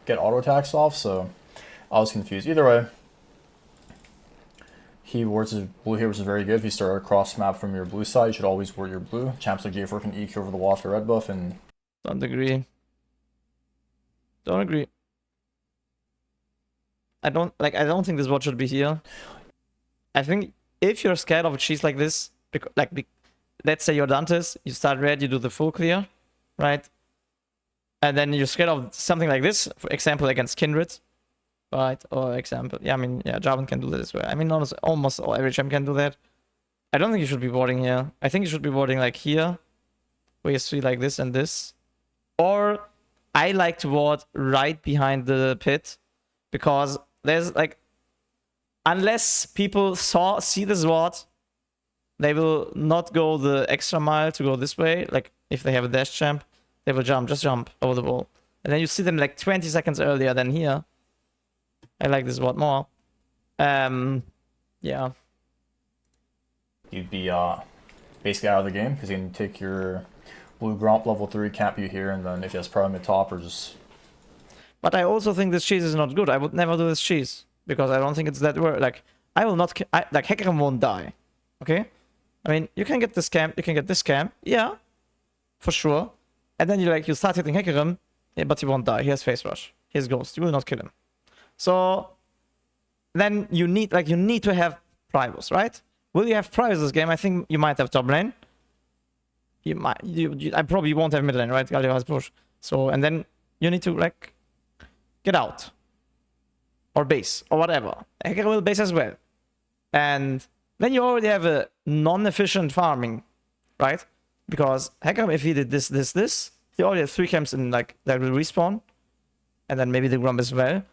get auto attacks off, so I was confused. Either way, he wards his blue here, which is very good. If you start across map from your blue side, you should always ward your blue. Champs like J4 can EQ over the wall after red buff, and... Don't agree. Don't agree. I don't think this ward should be here. I think if you're scared of a cheese like this, let's say you're Dantes, you start red, you do the full clear, right? And then you're scared of something like this, for example, against Kindred. Right, or example, yeah, I mean, yeah, Jarvan can do that as well. I mean, almost every champ can do that. I don't think you should be warding here. I think you should be warding like here, where you see like this and this. Or I like to ward right behind the pit, because there's like, unless people see this ward, they will not go the extra mile to go this way. Like if they have a dash champ, they will just jump over the wall, and then you see them like 20 seconds earlier than here. I like this ward more. Yeah. You'd be basically out of the game, because you can take your blue Gromp level 3, camp you here, and then if he has Prime mid top, or just... But I also think this cheese is not good. I would never do this cheese, because I don't think it's that worth. Like, I will not... like, Hecarim won't die. Okay? I mean, you can get this camp, you can get this camp. Yeah. For sure. And then you start hitting Hecarim, yeah, but he won't die. He has Face Rush. He has Ghost. You will not kill him. So then you need to have Primus, right? Will you have Primus this game? I think you might have top lane. You might. I probably won't have mid lane, right? Galio has push. So, and then you need to like get out or base or whatever. Hecarim will base as well, and then you already have a non-efficient farming, right? Because Hecarim, if he did this, he already have 3 camps in like that will respawn, and then maybe the Grump as well.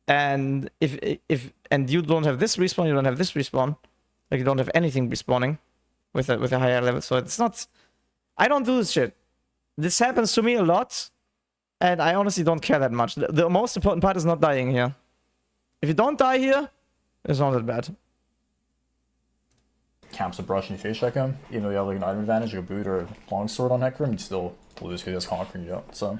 And if you don't have this respawn, you don't have this respawn. Like you don't have anything respawning with a higher level. So it's not. I don't do this shit. This happens to me a lot, and I honestly don't care that much. The most important part is not dying here. If you don't die here, it's not that bad. Camps a brush and you face check him, even though you have like an item advantage, like a boot or a longsword on Hecarim, you still lose because he has conquering you out. So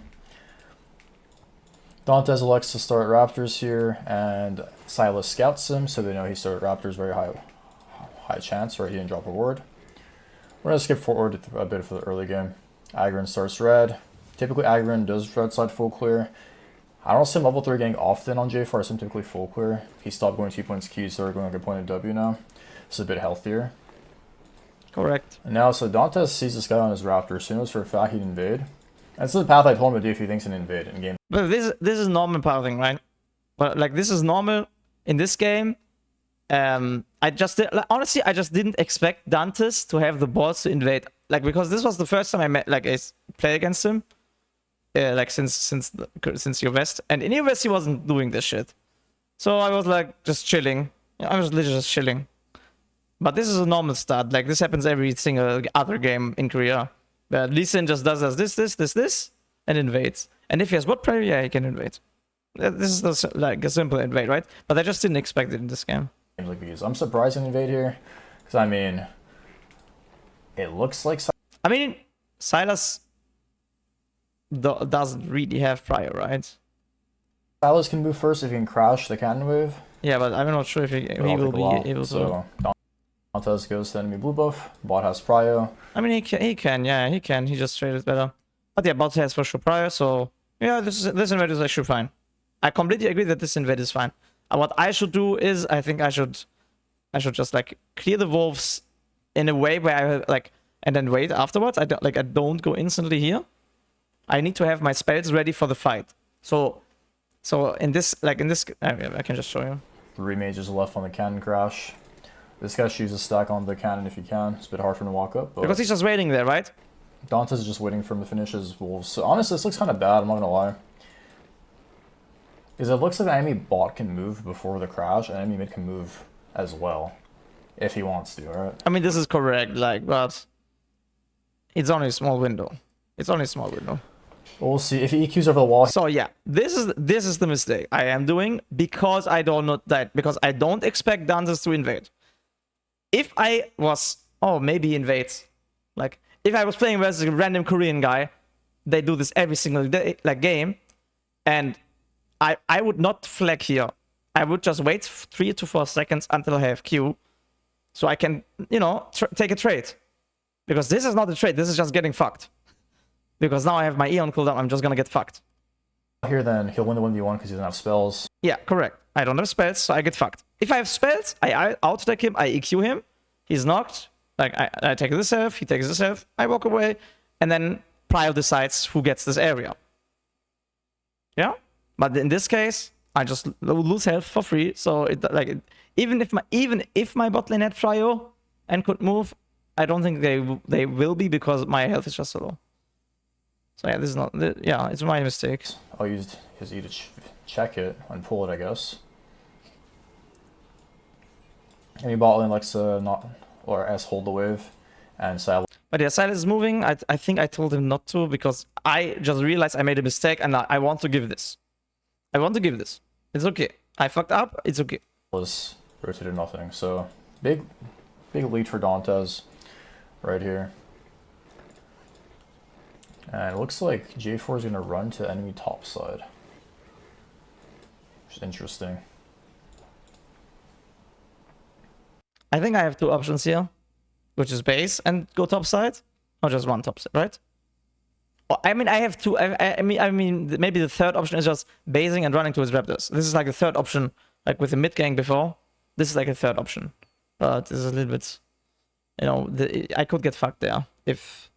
Dantes elects to start Raptors here, and Silas scouts him, so they know he started Raptors, very high chance, right? He didn't drop a ward. We're going to skip forward a bit for the early game. Agurin starts red. Typically Agurin does red side full clear. I don't see him level 3 getting often on J4, I see him typically full clear. He stopped going 2 points Q, so started going like a point of W now. It's a bit healthier. Correct. And now, so Dantes sees this guy on his Raptor, so he knows for a fact he'd invade. That's the path I told him to do if he thinks an invade in game. But this is normal pathing, right? But like this is normal in this game. Honestly, I just didn't expect Dantes to have the balls to invade. Like because this was the first time I played against him. Like since your West, and in your West he wasn't doing this shit. So I was like just chilling. I was literally just chilling. But this is a normal start. Like this happens every single other game in Korea. But Lee Sin just does this, and invades. And if he has what prayer, yeah, he can invade. This is like a simple invade, right? But I just didn't expect it in this game. Because I'm surprised he invade here, because I mean, it looks like. I mean, Silas doesn't really have prior, right? Silas can move first if he can crash the cannon wave. Yeah, but I'm not sure if he will be able to. So Dantes goes to enemy blue buff. Bot has prio. I mean, he can, yeah, he can. He just traded better. But yeah, bot has for sure prior, so yeah, this invade is actually fine. I completely agree that this invade is fine. What I should do is, I think I should just like clear the wolves in a way where I like, and then wait afterwards. I don't go instantly here. I need to have my spells ready for the fight. So in this, I can just show you. 3 mages left on the cannon crash. This guy shoots a stack on the cannon if he can. It's a bit hard for him to walk up. But because he's just waiting there, right? Dantes is just waiting for him to finish his wolves. So honestly, this looks kind of bad, I'm not going to lie. Because it looks like the enemy bot can move before the crash, and enemy mid can move as well. If he wants to, alright? I mean, this is correct, like, but it's only a small window. It's only a small window. We'll see if he EQs over the wall. So yeah, this is the mistake I am doing because I don't expect Dantes to invade. If I was, maybe he invades. Like, if I was playing versus a random Korean guy, they do this every single day, like game, and I would not flag here. I would just wait 3 to 4 seconds until I have Q, so I can, you know, take a trade. Because this is not a trade, this is just getting fucked. Because now I have my E on cooldown, I'm just gonna get fucked. Here then, he'll win the 1v1 because he doesn't have spells. Yeah, correct. I don't have spells, so I get fucked. If I have spells, I out-deck him, I EQ him, he's knocked, like I take this health, he takes this health, I walk away, and then Prio decides who gets this area. Yeah? But in this case, I just lose health for free, so even if my bot lane had Prio and could move, I don't think they will be because my health is just so low. So yeah, this is not, yeah, it's my mistake. I'll use his E to check it and pull it, I guess. Any bot lane likes to not, or S hold the wave, and Silas. But yeah, Silas is moving. I think I told him not to because I just realized I made a mistake and I want to give this. I want to give this. It's okay. I fucked up. It's okay. Was rotated nothing. So big lead for Dantes right here. And it looks like J4 is going to run to enemy top side. Which is interesting. I think I have 2 options here, which is base and go top side, or just one top side, right? I mean, I have 2. I mean, maybe the third option is just basing and running towards Raptors. This is like the third option, like with the mid gang before. This is like a third option, but this is a little bit, you know, I could get fucked there if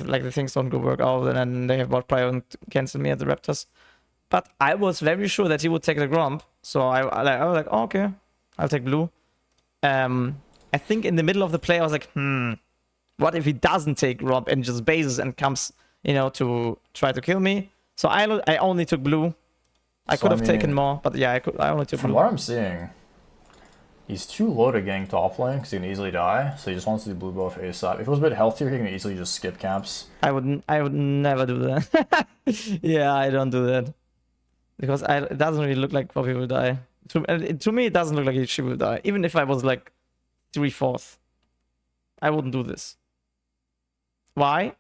like the things don't go work out and then they have bot Prio and cancel me at the Raptors. But I was very sure that he would take the Gromp, so I was like, oh, okay, I'll take blue. I think in the middle of the play I was like, what if he doesn't take Gromp and just bases and comes, you know, to try to kill me? So I only took blue. I could have taken more, but yeah, I only took blue. From what I'm seeing, he's too low to gank top lane because he can easily die, so he just wants to do blue buff ASAP. If it was a bit healthier, he can easily just skip camps. I would never do that. Yeah, I don't do that. Because it doesn't really look like Poppy will die. To me, it doesn't look like she will die. Even if I was like 3/4, I wouldn't do this. Why?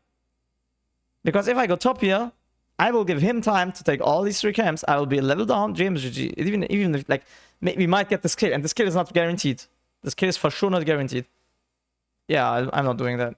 Because if I go top here, I will give him time to take all these 3 camps. I will be a level down, GG. Even if, like, we might get this kill, and this kill is not guaranteed. This kill is for sure not guaranteed. Yeah, I'm not doing that.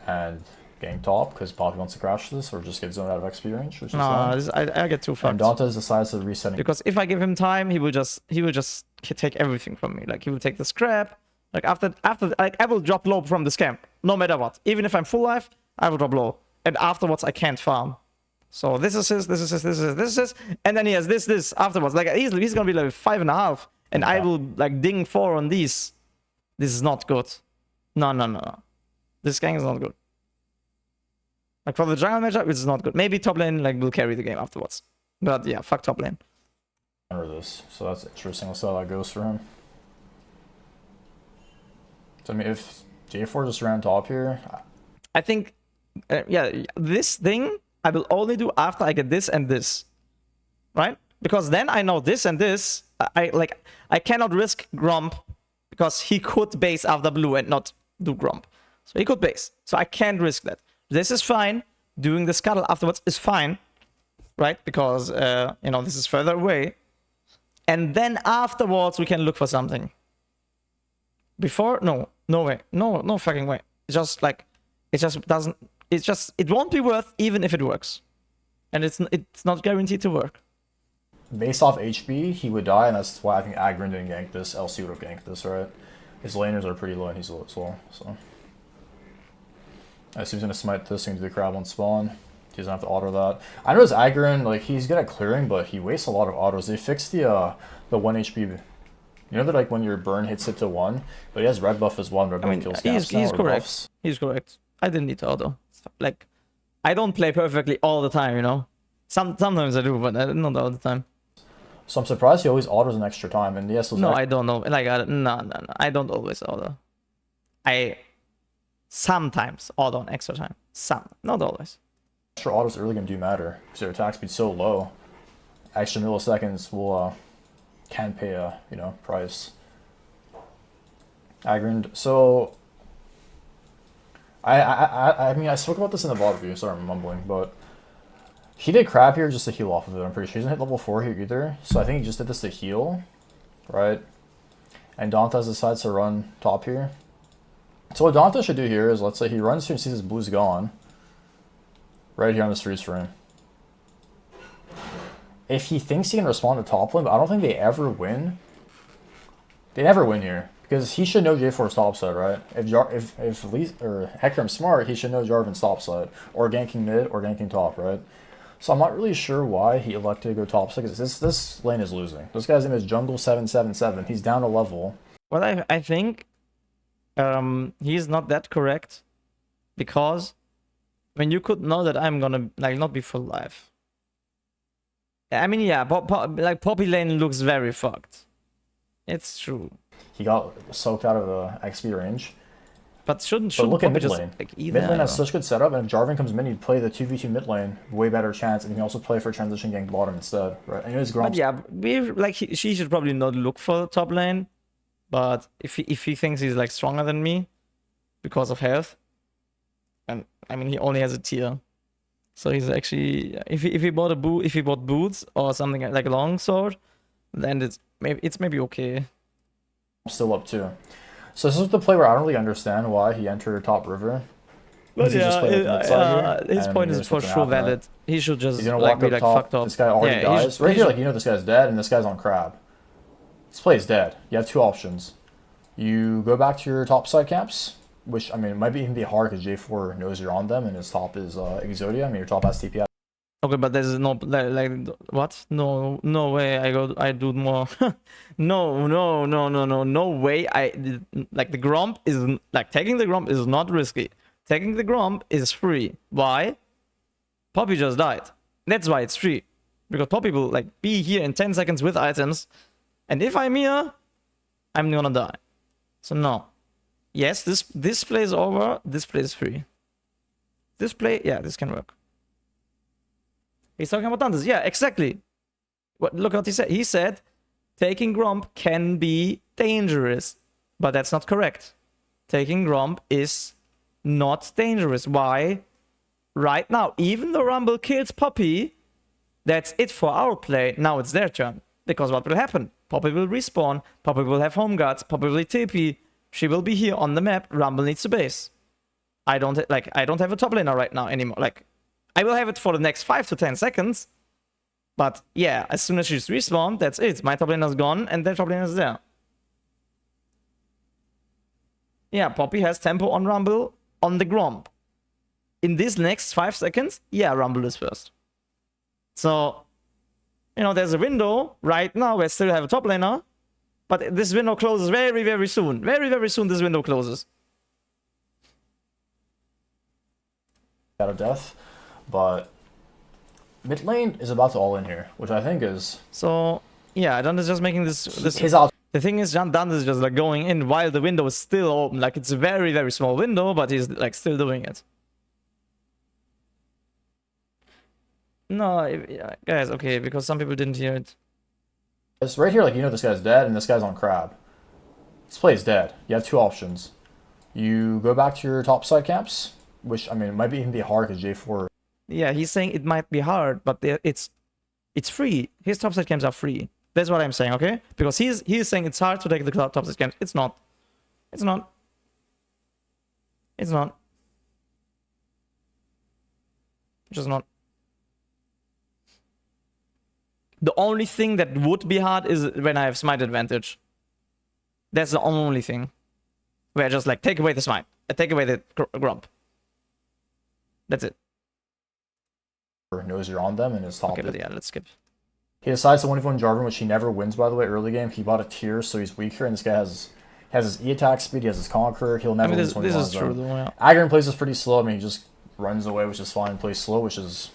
And gang top because Poppy wants to crash this or just get zoned out of XP range. Which is I get too fucked. And Dantes decides to resetting. Because if I give him time, he will just take everything from me. Like, he will take the scrap. Like, after like, I will drop low from this camp no matter what. Even if I'm full life, I will drop low. And afterwards, I can't farm. So this is his, this is his, this is his, and then he has this afterwards. Like, easily he's gonna be like 5.5, and I will like ding 4 on these. This is not good. No. This gang is not good. Like, for the jungle matchup, it's not good. Maybe top lane like will carry the game afterwards. But yeah, fuck top lane. This, so that's interesting. Let's see how that goes for him. So I mean, if J4 just ran top here, I think, yeah, this thing I will only do after I get this and this, right? Because then I know this and this. I cannot risk Gromp because he could base after blue and not do Gromp. So he could base. So I can't risk that. This is fine. Doing the scuttle afterwards is fine, right? Because, you know, this is further away. And then afterwards we can look for something. Before, no way. No fucking way. It's just like, it just doesn't, it won't be worth even if it works. And it's not guaranteed to work. Based off HP, he would die, and that's why I think Agurin didn't gank this. LC would have ganked this, right? His laners are pretty low and he's low as well, so. I assume he's gonna smite this into the crab on spawn. He doesn't have to auto that. I noticed Agurin, like, he's good at clearing, but he wastes a lot of autos. They fixed the 1 HP. You know that, like, when your burn hits it to 1, but he has red buff as 1. Red buff kills gas now, he's correct. Buffs. He's correct. I didn't need to auto. Like, I don't play perfectly all the time, you know. Sometimes I do, but not all the time. So I'm surprised he always autos an extra time. And yes, no, I don't know. Like, no. I don't always auto. I sometimes auto an extra time. Not always. Extra autos early game do matter because their attack speed's so low. Extra milliseconds will can pay a price. Agurin. So I mean I spoke about this in the VOD review. Sorry, I'm mumbling, but He did crap here just to heal off of it. I'm pretty sure he doesn't hit level 4 here either. So I think he just did this to heal, right? And Dantas decides to run top here. So what Dantas should do here is, let's say he runs here and sees his blue's gone. Right here on this freeze frame. If he thinks he can respond to top lane, but I don't think they ever win. They never win here. Because he should know J4's topside, right? If Hecarim's smart, he should know Jarvan's topside. Or ganking mid, or ganking top, right? So I'm not really sure why he elected to go topside, because this lane is losing. This guy's name is Jungle777. He's down a level. Well, I think he's not that correct, because when you could know that I'm gonna like not be full life. I mean, yeah, like Poppy lane looks very fucked. It's true. He got soaked out of the XP range. But shouldn't look at Poppy mid just, lane. like, either, Mid lane has such good setup, and if Jarvan comes mid, you play the 2v2 mid lane, way better chance, and you can also play for transition gank bottom instead, right? And his But yeah, she should probably not look for the top lane. But if he thinks he's like stronger than me because of health, and I mean he only has a tier, so he's actually if he bought boots or something like a long sword, then it's maybe okay. Still up too. So this is the play where I don't really understand why he entered top river. But yeah, his point is for sure valid. He should just like be like fucked up. This guy already dies. Right here, like, you know this guy's dead and this guy's on crab. This play is dead. You have two options. You go back to your top side camps, which, I mean, it might even be hard because J4 knows you're on them and his top is Exodia. I mean, your top has TP. Okay, but there's no like what? No way. I do more. No way. Like the Gromp is like taking the Gromp is not risky. Taking the Gromp is free. Why? Poppy just died. That's why it's free. Because Poppy will like be here in 10 seconds with items, and if I'm here, I'm gonna die. So no. Yes, this play is over. This play is free. This play, yeah, this can work. He's talking about Dantas. Yeah, exactly. Look what he said. He said taking Gromp can be dangerous, but that's not correct. Taking Gromp is not dangerous. Why? Right now, even though Rumble kills Poppy, that's it for our play. Now it's their turn. Because what will happen? Poppy will respawn. Poppy will have home guards. Poppy will TP. She will be here on the map. Rumble needs a base. I don't have a top laner right now anymore. Like, I will have it for the next 5 to 10 seconds. But yeah, as soon as she's respawned, that's it. My top laner's gone and their top laner's there. Yeah, Poppy has tempo on Rumble on the Gromp. In this next 5 seconds, yeah, Rumble is first. So, you know, there's a window right now where I still have a top laner. But this window closes very, very soon. Very, very soon this window closes. Out of death. But mid lane is about to all in here, which I think is... So, yeah, Dantas is just making this... The thing is, Dantas is just like going in while the window is still open. Like, it's a very, very small window, but he's like still doing it. No, yeah, guys, okay, because some people didn't hear it. It's right here, like, you know this guy's dead and this guy's on crab. This play is dead. You have two options. You go back to your top side camps, which, I mean, it might even be hard because J4... Yeah, he's saying it might be hard, but it's free. His topside camps are free. That's what I'm saying, okay? Because he's saying it's hard to take the topside camps. It's not. It's not. It's not. Just not. The only thing that would be hard is when I have smite advantage. That's the only thing. Where I just like take away the smite. I take away the Gromp. That's it. Knows you're on them and his top. Okay, but yeah, let's skip. He decides to 1v1 Jarvan, which he never wins, by the way, early game. He bought a tier, so he's weaker, and this guy has his E attack speed, he has his Conqueror, he'll never win this 1v1. This is true, though, yeah. Agurin plays this pretty slow. I mean, he just runs away, which is fine, plays slow, which is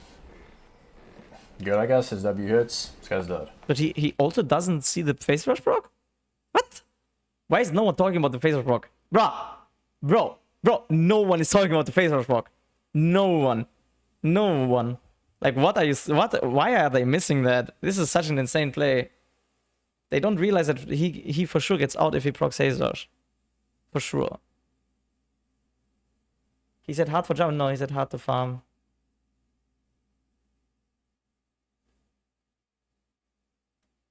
good, I guess. His W hits, this guy's dead. But he also doesn't see the face rush proc? What? Why is no one talking about the face rush proc? Bro, no one is talking about the face rush proc. No one. Like, why are they missing that? This is such an insane play. They don't realize that he for sure gets out if he procs Haze Rush. For sure. He said hard for jump. No, he said hard to farm.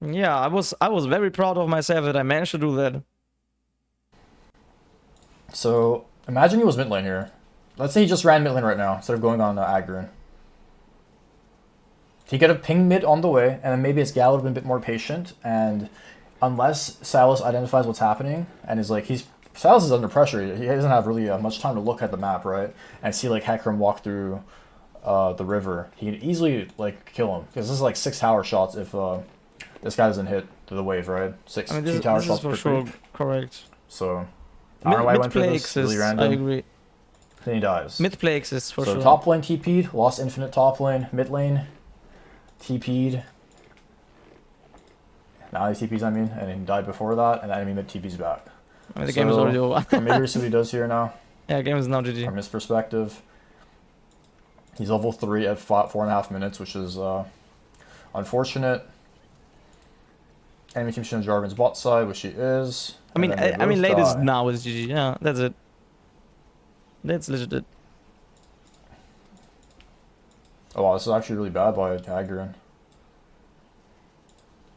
Yeah, I was very proud of myself that I managed to do that. So imagine he was mid lane here. Let's say he just ran mid lane right now instead of going on Agurin. He could have pinged mid on the way, and then maybe his gal would have been a bit more patient. And unless Silas identifies what's happening and is like, Silas is under pressure. He doesn't have really much time to look at the map, right? And see like Hecarim walk through the river. He can easily like kill him because this is like 6 tower shots if this guy doesn't hit the wave, right? I mean, 2 tower this shots is for per sure creep. correct. So I don't know why I went for this. Really random. I agree. Then he dies. Mid play exists for so sure. top lane TP'd, lost infinite top lane, mid lane TP'd. Now he TP's, I mean, and he died before that, and the enemy mid TP's back. I mean, the game is already over. Maybe we see what he does here now. Yeah, game is now GG. From his perspective, he's level 3 at 4.5 minutes, which is unfortunate. Enemy team showing Jarvan's bot side, which he is. I mean, latest now is GG. Yeah, that's it. That's legit it. Oh wow, this is actually really bad by Agurin.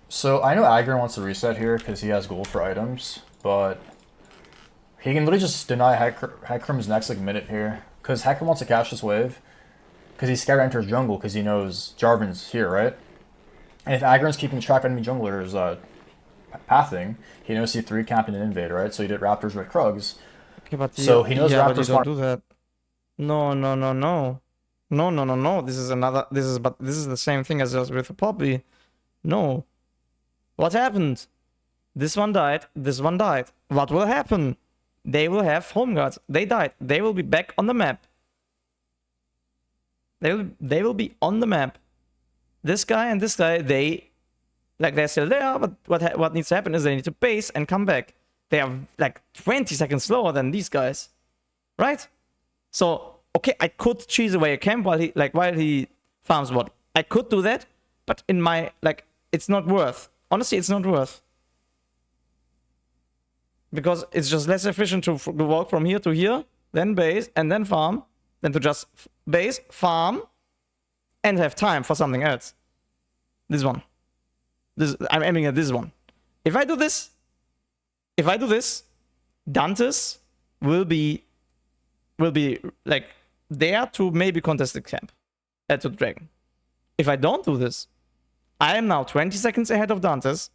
So I know Agurin wants to reset here because he has gold for items, but he can literally just deny Hecarim's next like minute here because Hecarim wants to catch this wave because he's scared to enter his jungle because he knows Jarvan's here, right? And if Agurin's keeping track of enemy junglers pathing, he knows he 3 camped and invade, right? So he did Raptors with Krugs. Okay, but so he knows yeah, Raptors but you don't do that. No. This is another. This is the same thing as with the Poppy. No. What happened? This one died. This one died. What will happen? They will have home guards. They died. They will be back on the map. They will be on the map. This guy and this guy, they're still there, but what needs to happen is they need to base and come back. They are like 20 seconds slower than these guys. Right? So, okay, I could cheese away a camp while he farms what. I could do that, but in my it's not worth. Honestly, it's not worth. Because it's just less efficient to walk from here to here, then base, and then farm, than to just base, farm, and have time for something else. This one. I'm aiming at this one. If I do this, Dantes will be like there to maybe contest the camp to the dragon. If I don't do this, I am now 20 seconds ahead of Dantes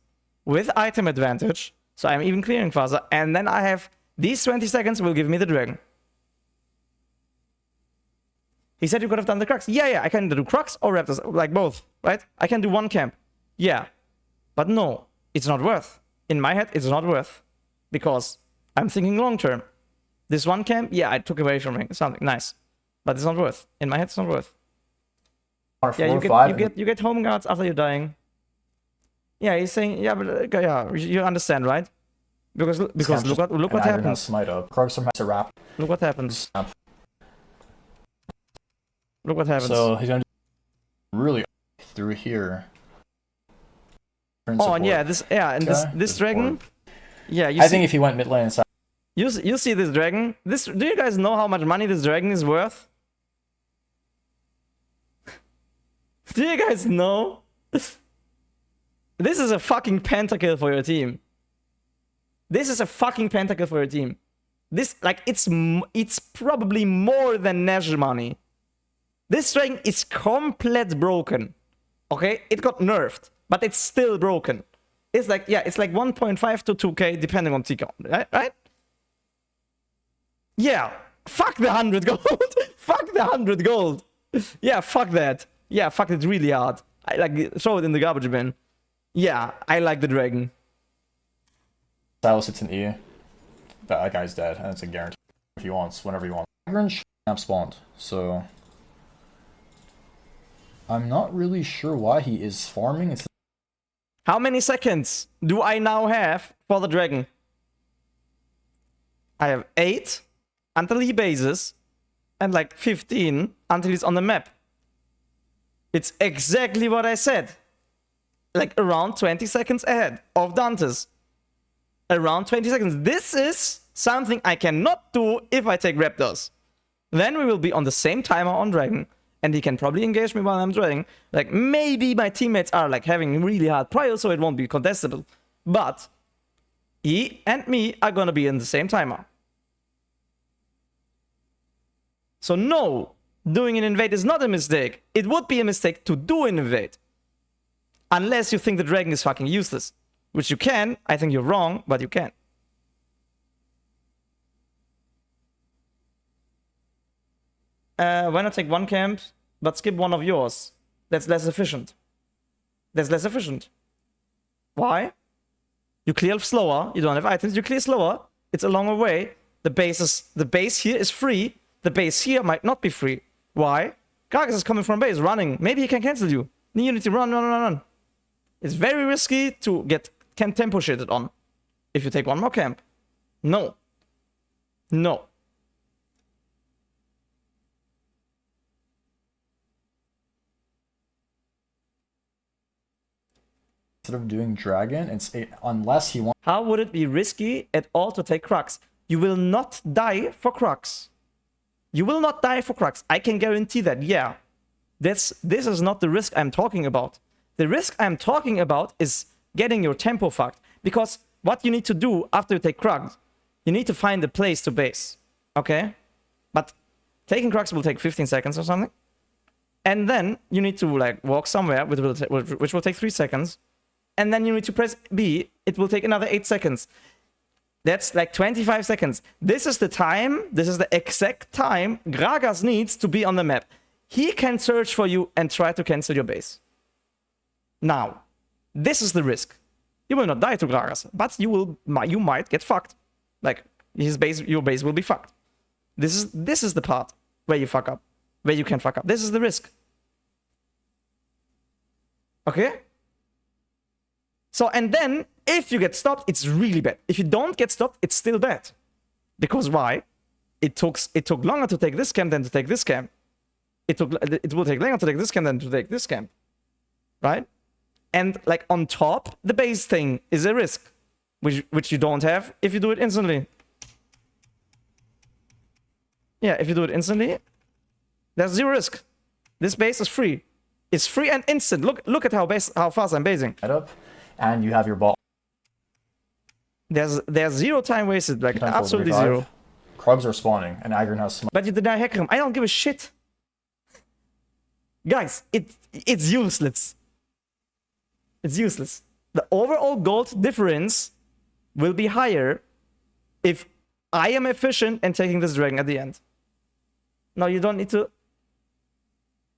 with item advantage, so I'm even clearing faster, and then I have these 20 seconds will give me the dragon. He said you could have done the Crux. Yeah, I can do Crux or Raptors, like both, right? I can do one camp. Yeah. But no, it's not worth. In my head, it's not worth. Because I'm thinking long term. This one camp, yeah, I took away from something nice. But it's not worth. In my head, it's not worth. Yeah, you get home guards after you're dying. Yeah, he's saying, yeah, but yeah, you understand, right? Because look what happens. Smite up. Crux has a wrap. Look what happens. Look what happens. So he's gonna really through here. Oh, and yeah, this dragon. Yeah, I think if he went mid lane inside. You see this dragon? Do you guys know how much money this dragon is worth? Do you guys know? This is a fucking pentakill for your team. This is a fucking pentakill for your team. This, it's probably more than Nash money. This dragon is complete broken. Okay? It got nerfed, but it's still broken. It's like, yeah, it's like 1.5 to 2k depending on TCOM, right? Yeah. Fuck the 100 gold. Fuck the 100 gold. Yeah, fuck that. Yeah, fuck it really hard. Throw it in the garbage bin. Yeah, I like the dragon. Silas hits an E. That guy's dead, and it's a guarantee if he wants, whenever he wants. Agurin spawned, so I'm not really sure why he is farming. How many seconds do I now have for the dragon? I have 8 until he bases, and 15 until he's on the map. It's exactly what I said. Around 20 seconds ahead of Dantes. Around 20 seconds. This is something I cannot do if I take Raptors. Then we will be on the same timer on Dragon. and he can probably engage me while I'm drawing. Like, maybe my teammates are like having really hard prio, so it won't be contestable. But he and me are gonna be in the same timer. So no, doing an invade is not a mistake. It would be a mistake to do an invade. Unless you think the dragon is fucking useless. Which you can. I think you're wrong, but you can. Why not take one camp, but skip one of yours? That's less efficient. That's less efficient. Why? You clear slower. You don't have items. You clear slower. It's a longer way. The base here is free. The base here might not be free. Why? Gragas is coming from base, running. Maybe he can cancel you. Then you need to run. It's very risky to get tempo shitted on. If you take one more camp. No. No. Instead of doing dragon, unless he wants. How would it be risky at all to take Crux? You will not die for Crux. You will not die for Crux. I can guarantee that, yeah. This is not the risk I'm talking about. The risk I'm talking about is getting your tempo fucked. Because what you need to do after you take Crux, you need to find a place to base. Okay? But taking Crux will take 15 seconds or something. And then you need to like walk somewhere, which will take 3 seconds. And then you need to press B. It will take another 8 seconds. That's like 25 seconds. This is the time, this is the exact time Gragas needs to be on the map. He can search for you and try to cancel your base. Now, this is the risk. You will not die to Gragas, but you might get fucked. Like, your base will be fucked. This is the part where you fuck up. Where you can fuck up. This is the risk. Okay? So, and then, if you get stopped, it's really bad. If you don't get stopped, it's still bad. Because why? It took longer to take this camp than to take this camp. It will take longer to take this camp than to take this camp. Right? And, like, on top, the base thing is a risk. Which you don't have if you do it instantly. Yeah, if you do it instantly, there's zero risk. This base is free. It's free and instant. Look at how fast I'm basing. And you have your ball. There's zero time wasted, like absolutely zero. Krugs are spawning, and Agurin has smite. But you deny Hecarim. I don't give a shit. Guys, it's useless. It's useless. The overall gold difference will be higher if I am efficient and taking this dragon at the end. No, you don't need to.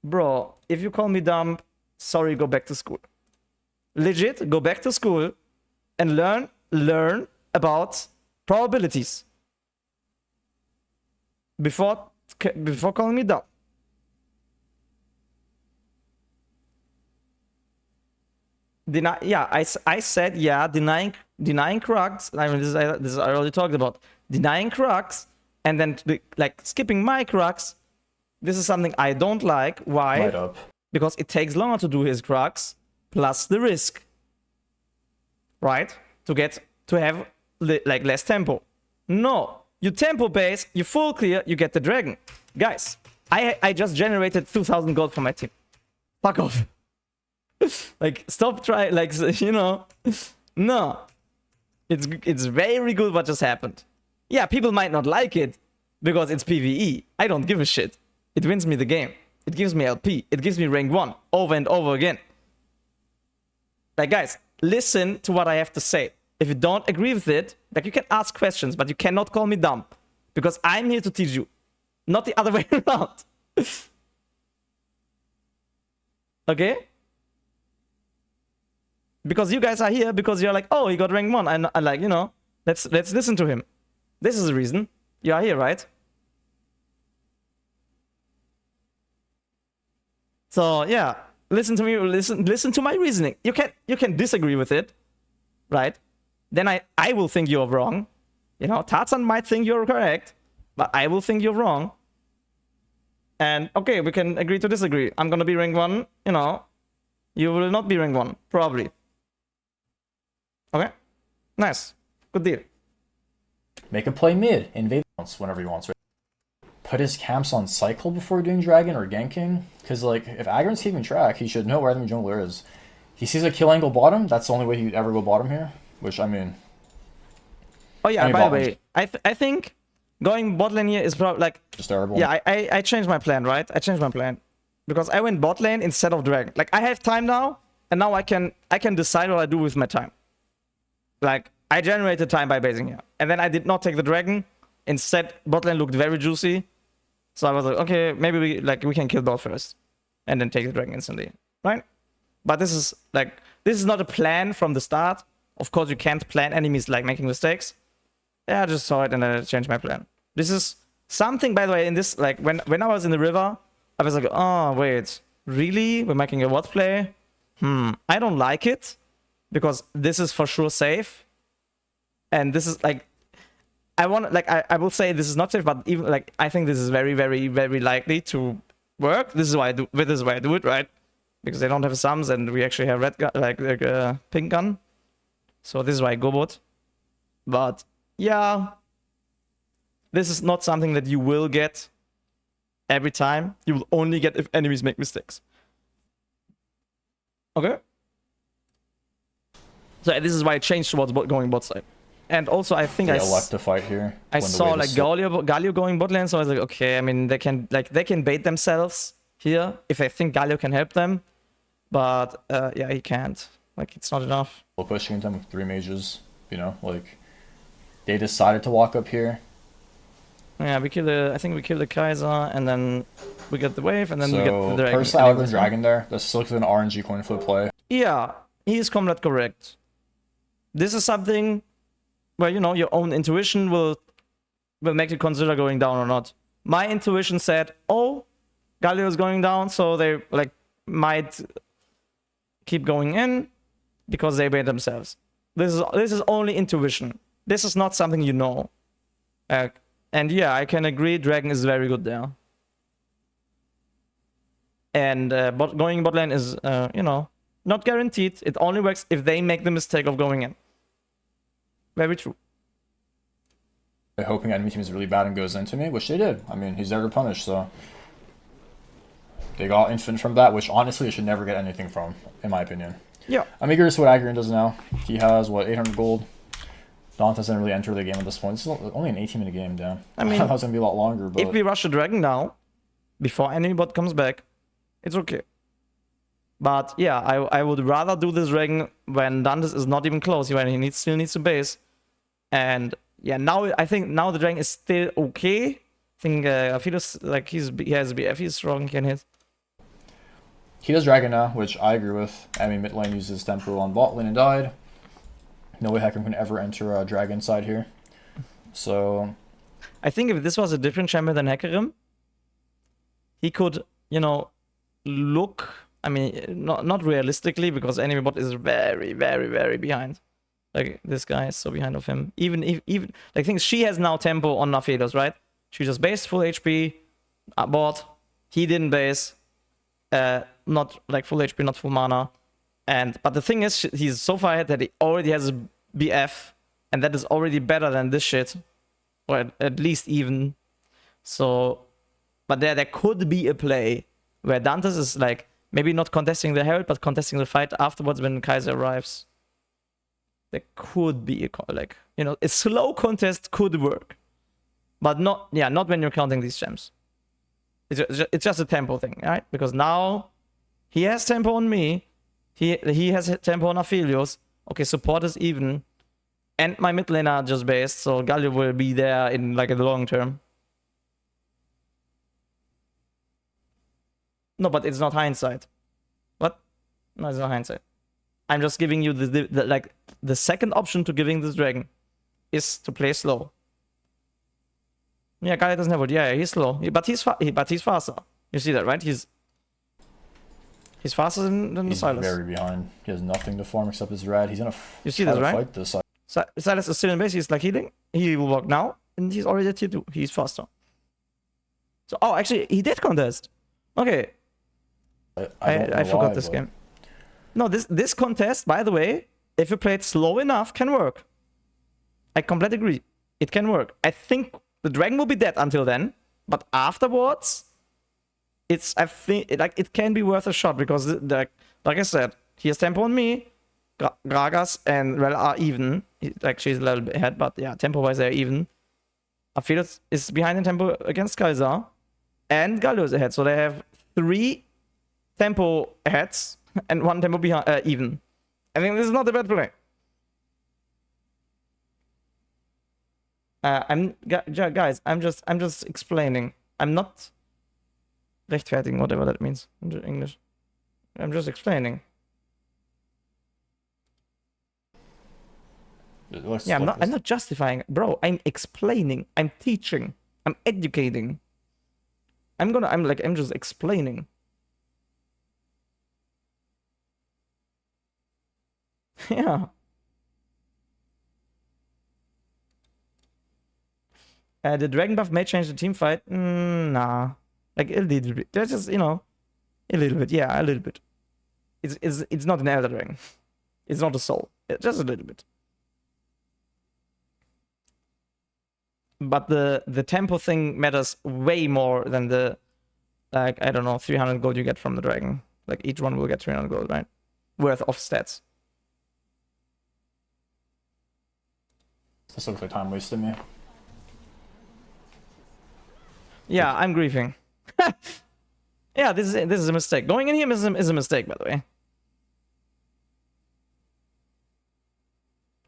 Bro, if you call me dumb, sorry, go back to school. Legit, go back to school and learn about probabilities before calling me dumb. I said yeah, denying Crux. I mean, this I already talked about. Denying Crux and then like skipping my Crux. This is something I don't like. Why? Because it takes longer to do his Crux. Plus the risk, right? To have like less tempo. No, you tempo base, you full clear, you get the dragon. Guys, I just generated 2,000 gold for my team. Fuck off. Like stop trying, like, you know. No, it's very good what just happened. Yeah, people might not like it because it's PvE. I don't give a shit. It wins me the game. It gives me LP. It gives me rank 1 over and over again. Like, guys, listen to what I have to say. If you don't agree with it, like, you can ask questions, but you cannot call me dumb. Because I'm here to teach you. Not the other way around. Okay? Because you guys are here because you're like, oh, he got rank 1. And I like, you know, let's listen to him. This is the reason. You are here, right? So, yeah. Listen to me, listen to my reasoning. You can disagree with it, right? Then I will think you're wrong. You know, Tarzan might think you're correct, but I will think you're wrong. And okay, we can agree to disagree. I'm gonna be rank 1, you know. You will not be rank 1, probably. Okay? Nice. Good deal. Make him play mid, invade once whenever he wants. put his camps on cycle before doing dragon or ganking? Because like if Agurin's keeping track, he should know where the jungler is. He sees a kill angle bottom. That's the only way he'd ever go bottom here. Which I mean. Oh yeah, by the way, I think going bot lane here is probably like just terrible. Yeah, I changed my plan, right? I changed my plan because I went bot lane instead of dragon. Like I have time now, and now I can decide what I do with my time. Like I generated time by basing here, and then I did not take the dragon. Instead, bot lane looked very juicy, so I was like, okay, maybe we can kill bot first, and then take the dragon instantly, right? But this is not a plan from the start. Of course, you can't plan enemies like making mistakes. Yeah, I just saw it and then I changed my plan. This is something, by the way, in this, like, when I was in the river, I was like, oh, wait, really? We're making a what play? I don't like it, because this is for sure safe. And this is, like, I will say this is not safe, but even, like, I think this is very, very, very likely to work. This is why I do it, right? Because they don't have sums, and we actually have red gun, like pink gun. So this is why I go bot. But yeah, this is not something that you will get every time. You will only get if enemies make mistakes. Okay. So this is why I changed towards going bot side. And also I think I left to fight here. I saw like Galio going bot lane, so I was like, okay, I mean they can bait themselves here if I think Galio can help them. But yeah, he can't. Like it's not enough. We're pushing them with 3 mages, you know, like they decided to walk up here. Yeah, I think we kill the Kaiser, and then we get the wave, and then we get the dragon. Personally, I would have the dragon there. This looks like an RNG coin flip play. Yeah, he is completely correct. This is something where, you know, your own intuition will make you consider going down or not. My intuition said, oh, Galio is going down, so they like might keep going in because they bait themselves. This is only intuition. This is not something you know. And yeah, I can agree, dragon is very good there. And going bot lane is, you know, not guaranteed. It only works if they make the mistake of going in. Very true. They're hoping enemy team is really bad and goes into me, which they did. I mean, he's there to punish, so they got infinite from that, which honestly they should never get anything from, in my opinion. Yeah. I'm eager to see what Agurin does now. He has, what, 800 gold? Dante doesn't really enter the game at this point. This is only an 18-minute game, damn. I mean, I thought it was going to be a lot longer, but... If we rush the dragon now, before any bot comes back, it's okay. But yeah, I would rather do this dragon when Dantes is not even close, when he still needs to base. And yeah, now I think now the dragon is still okay. I think Aphelios, like he has BF, he's strong, he can hit. He does dragon now, which I agree with. I mean, mid lane uses tempo on bot lane and died. No way Hecarim can ever enter a dragon side here. So I think if this was a different champion than Hecarim, he could, you know, look, I mean, not realistically, because enemy bot is very, very, very behind. Like, this guy is so behind of him. Even like, things, she has now tempo on Aphelios, right? She just based full HP, bot. He didn't base. Not like full HP, not full mana. But the thing is, he's so far ahead that he already has a BF, and that is already better than this shit. Or at least even. So, but there could be a play where Dantes is like, maybe not contesting the Herald, but contesting the fight afterwards when Kaiser arrives. There could be a, like, you know, a slow contest could work. But not when you're counting these gems. It's just a tempo thing, right? Because now he has tempo on me. He has tempo on Aphelios. Okay, support is even. And my mid laner just based, so Galio will be there in like the long term. No, but it's not hindsight. What? No, it's not hindsight. I'm just giving you the second option to giving this dragon is to play slow. Yeah, Galio doesn't have it. Yeah, he's slow, but he's faster. You see that, right? He's faster than the Silas. He's very behind. He has nothing to farm except his rad. He's gonna you see this, right? Fight this. Silas is still in base. He's like healing. He will walk now, and he's already at tier 2. He's faster. So, oh, actually, he did contest. Okay. I forgot this game. No, this contest, by the way, if you play it slow enough, can work. I completely agree. It can work. I think the dragon will be dead until then, But afterwards, it's, I think, like, it can be worth a shot because, like I said, he has tempo on me. Gragas and Rel are even. Like, she's a little bit ahead, but yeah, tempo-wise, they're even. Aphelios is behind in tempo against Kai'Sa. And Galio is ahead. So they have 3 tempo aheads and 1 tempo behind, even. I think this is not a bad play. Guys, I'm just explaining. I'm not rechtfertigen, whatever that means in English. I'm just explaining. Yeah, I'm not justifying, bro. I'm explaining. I'm teaching. I'm educating. I'm just explaining. Yeah. The dragon buff may change the team fight. Nah, like a little bit. That's just, you know, a little bit. Yeah, a little bit. It's not an elder dragon. It's not a soul. It's just a little bit. But the tempo thing matters way more than the, like, I don't know, 300 gold you get from the dragon. Like, each one will get 300 gold, right? Worth of stats. This looks like time wasted me. Yeah, I'm griefing. Yeah, this is a mistake. Going in here is a mistake, by the way.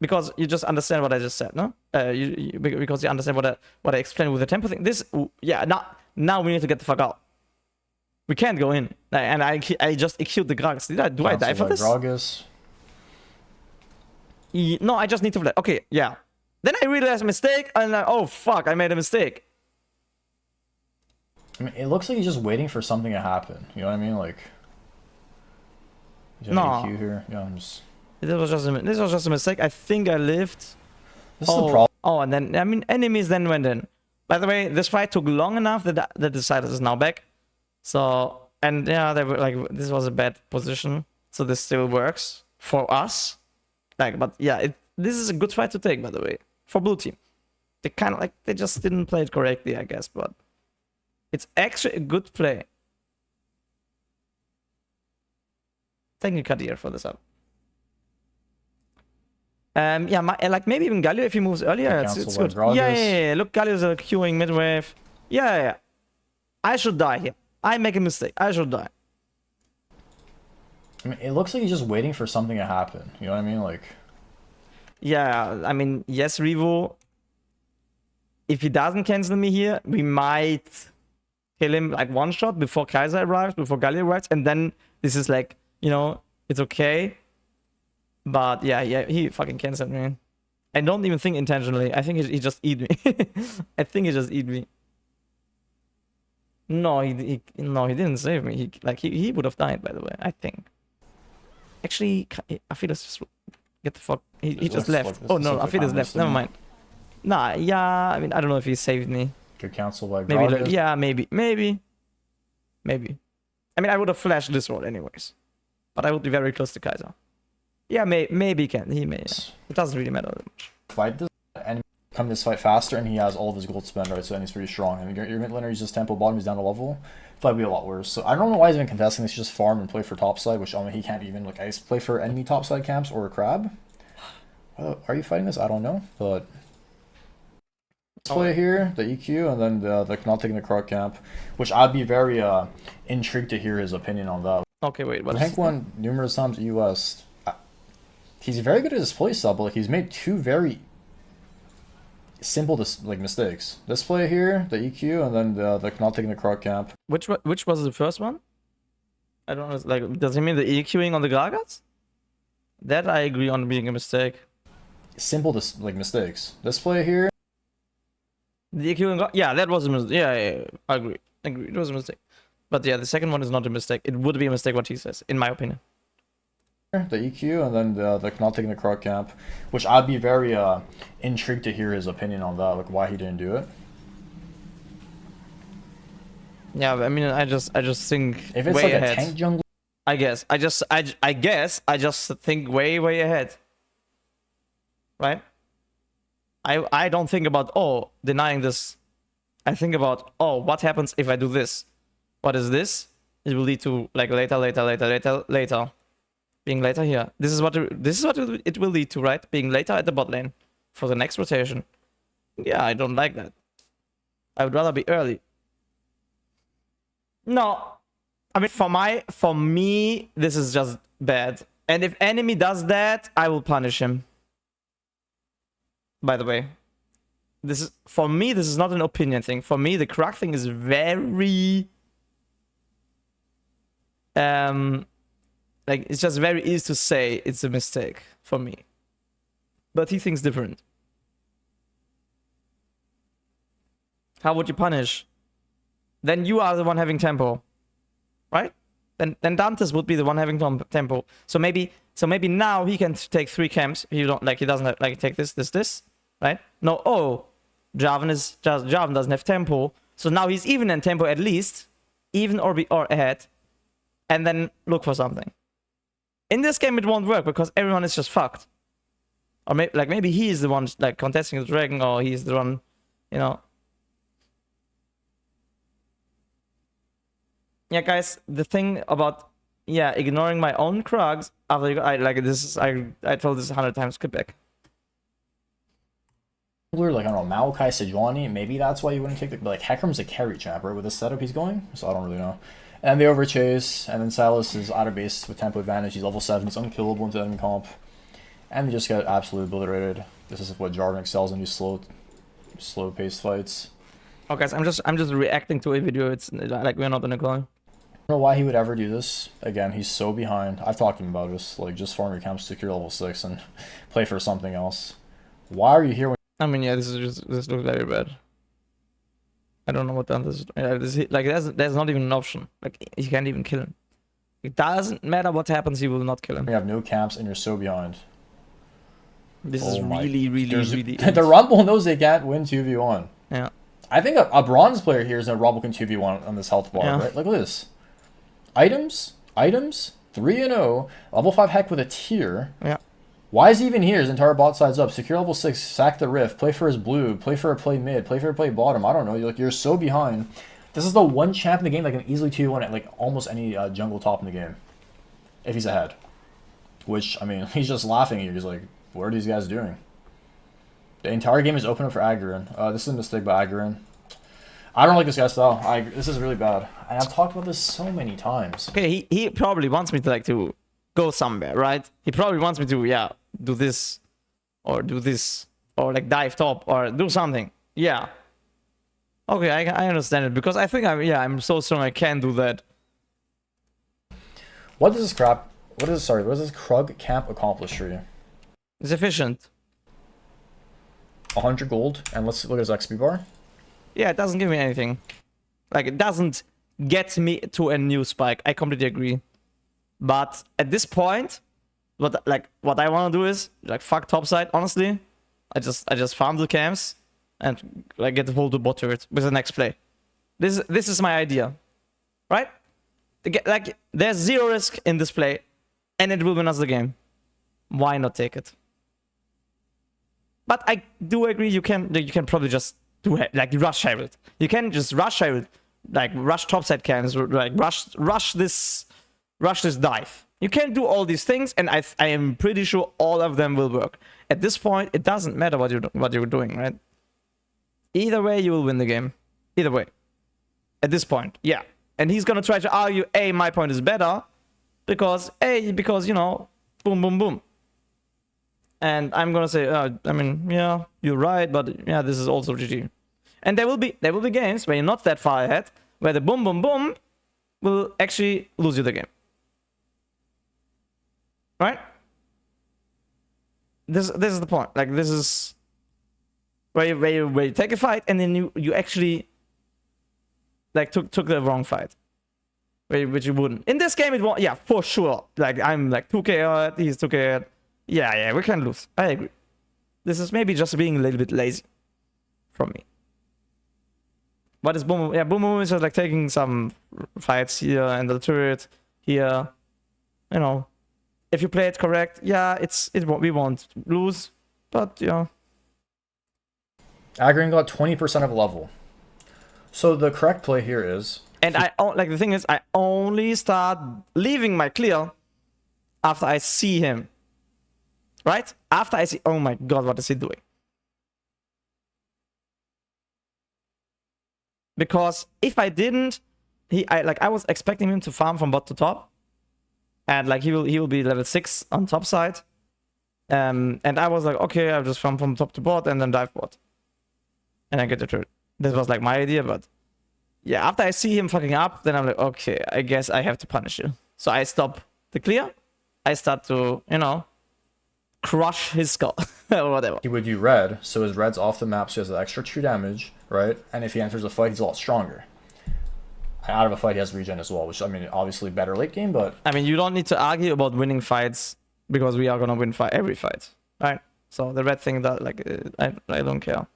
Because you just understand what I just said, no? Because you understand what I explained with the tempo thing. This, yeah, now we need to get the fuck out. We can't go in. And I just killed the Gragas. Do I die for this? Gragas. No, I just need to play. Okay, yeah. Then I realized a mistake, and oh fuck, I made a mistake. I mean, it looks like he's just waiting for something to happen. You know what I mean? Like, no. AQ here. Yeah, I'm just. This was just a mistake. I think I lived. This is the problem. Oh, and then, I mean, enemies then went in. By the way, this fight took long enough that the decider is now back. So, and yeah, they were like, this was a bad position. So this still works for us. Like, but yeah, this is a good fight to take, by the way, for blue team. They kind of like, they just didn't play it correctly, I guess, but it's actually a good play. Thank you, Kadir, for this up. Yeah, like maybe even Galio if he moves earlier, it's good. Yeah. Look, Galio's queuing midwave. Yeah. I should die here. I make a mistake. I should die. I mean, it looks like he's just waiting for something to happen. You know what I mean? Like. Yeah, I mean, yes, Revo. If he doesn't cancel me here, we might kill him like one shot before Kai'Sa arrives, before Galio arrives, and then this is like, you know, it's okay. But yeah, he fucking canceled me. I don't even think intentionally. I think he just eat me. I think he just eat me. No, he didn't save me. He would have died, by the way, I think. Actually, Aphelios just get the fuck. He just left. Oh no, Aphelios left. Never mind. Nah, yeah. I mean, I don't know if he saved me. Good counsel by maybe. Yeah, maybe. I mean, I would have flashed this wall anyways, but I would be very close to Kai'Sa. Yeah, maybe he can. He may. Yeah. It doesn't really matter that much. Fight this and come this fight faster, and he has all of his gold spend, right? So then he's pretty strong. And your mid laner uses tempo, bottom is down to level. Fight would be a lot worse. So I don't know why he's even contesting this. He just farm and play for topside, which I mean he can't even like ice play for enemy topside camps or a crab. Are you fighting this? I don't know, but play here the EQ and then the not taking the croc camp, which I'd be very intrigued to hear his opinion on that. Okay, wait. What? Hank won numerous times US. He's very good at his play style, but like he's made 2 very simple mistakes. This play here, the EQ, and then the not taking the croc camp. Which was the first one? I don't know. Like, does he mean the EQing on the Gragas? That I agree on being a mistake. Simple mistakes. This play here. The EQing, yeah, that was a mistake. Yeah, I agree. It was a mistake. But yeah, the second one is not a mistake. It would be a mistake what he says, in my opinion. The EQ and then the not taking the croc camp, which I'd be very intrigued to hear his opinion on that, like why he didn't do it. Yeah, I mean, I just think if it's way like ahead. A tank jungle. I guess I just think way ahead. Right? I don't think about denying this I think about, oh, what happens if I do this? What is this? It will lead to like later. Being later here. This is what it will lead to, right? Being later at the bot lane for the next rotation. Yeah, I don't like that. I would rather be early. No. I mean, for me, this is just bad. And if enemy does that, I will punish him. By the way. This is, for me, this is not an opinion thing. For me, the Krug thing is very... like, it's just very easy to say it's a mistake for me. But he thinks different. How would you punish? Then you are the one having tempo. Right? Then Dantes would be the one having tempo. So maybe now he can take 3 camps. He doesn't have, like, take this, right? No, oh, Jarvan doesn't have tempo. So now he's even in tempo at least, even or ahead, and then look for something. In this game it won't work because everyone is just fucked. Or maybe he is the one like contesting the dragon, or he's the one, you know. Yeah, guys, the thing about ignoring my own Krugs after I told this 100 times. Get back. Like, I don't know, Maokai Sejuani, maybe that's why you wouldn't take the... But, like, Hecarim's a carry champ, right, with the setup he's going? So I don't really know. And they overchase, and then Silas is out of base with tempo advantage. He's level 7, he's unkillable into enemy comp. And they just got absolutely obliterated. This is what Jarvan excels in these slow-paced fights. Oh, guys, I'm just reacting to a video. It's like we're not in a call. I don't know why he would ever do this. Again, he's so behind. I've talked to him about this. Like, just farm your camps, secure level 6, and play for something else. Why are you here when... I mean, yeah, this looks very bad. I don't know what done this. Like, there's not even an option. Like, you can't even kill him. It doesn't matter what happens, he will not kill him. You have no camps and you're so behind. This is really. The Rumble knows they can't win 2v1. Yeah. I think a bronze player here is a Rumble can 2v1 on this health bar, right? Look at this. Items, 3-0, level 5 Heck with a tier. Yeah. Why is he even here? His entire bot side's up. Secure level 6, sack the Rift, play for his blue, play for a play mid, play for a play bottom. I don't know. You're so behind. This is the one champ in the game that can easily 2v1 at like almost any jungle top in the game. If he's ahead. Which, I mean, he's just laughing here. He's like, what are these guys doing? The entire game is open up for Agurin. This is a mistake by Agurin. I don't like this guy's style. This is really bad. And I've talked about this so many times. Okay, he probably wants me to go somewhere, right? He probably wants me to, do this, or like dive top, or do something. Yeah. Okay, I understand it, because I think I'm so strong I can do that. What does this Krug camp accomplish for you? It's efficient. 100 gold, and let's look at his XP bar. Yeah, it doesn't give me anything. Like, it doesn't get me to a new spike. I completely agree. But at this point, what I want to do is like fuck topside. Honestly, I just farm the camps and like get the whole bot turret with the next play. This is my idea, right? Like, there's 0 risk in this play, and it will win us the game. Why not take it? But I do agree you can probably just do like rush Herald. You can just rush Herald, like rush topside camps, like rush this dive. You can do all these things, and I am pretty sure all of them will work. At this point, it doesn't matter what you're doing, right? Either way, you will win the game. Either way. At this point, yeah. And he's gonna try to argue, my point is better, because you know, boom, boom, boom. And I'm gonna say, I mean, yeah, you're right, but yeah, this is also GG. And there will be games where you're not that far ahead, where the boom, boom, boom will actually lose you the game. Right? This is the point. Like, this is where you take a fight, and then you actually like took the wrong fight, which you wouldn't. In this game, it won't. Yeah, for sure. Like, I'm like 2k ahead, he's 2k ahead. Yeah, we can lose. I agree. This is maybe just being a little bit lazy from me. What is Boom? Yeah, Boom Boom is just like taking some fights here and the turret here. You know, if you play it correct, yeah, we won't lose, but yeah. Agurin got 20% of level. So the correct play here is... And like the thing is, I only start leaving my clear after I see him. Right? After I see, oh my god, what is he doing? Because if I didn't, I was expecting him to farm from bot to top. And like he will be level 6 on top side. And I was like, okay, I'll just farm from top to bot and then dive bot. And I get the turret. This was like my idea, but yeah, after I see him fucking up, then I'm like, okay, I guess I have to punish you. So I stop the clear. I start to, you know, crush his skull or whatever. He would do red, so his red's off the map, so he has the extra true damage, right? And if he enters a fight, he's a lot stronger. And out of a fight, he has regen as well, which, I mean, obviously better late game, but... I mean, you don't need to argue about winning fights because we are gonna win every fight, right? So the red thing, that like, I don't care.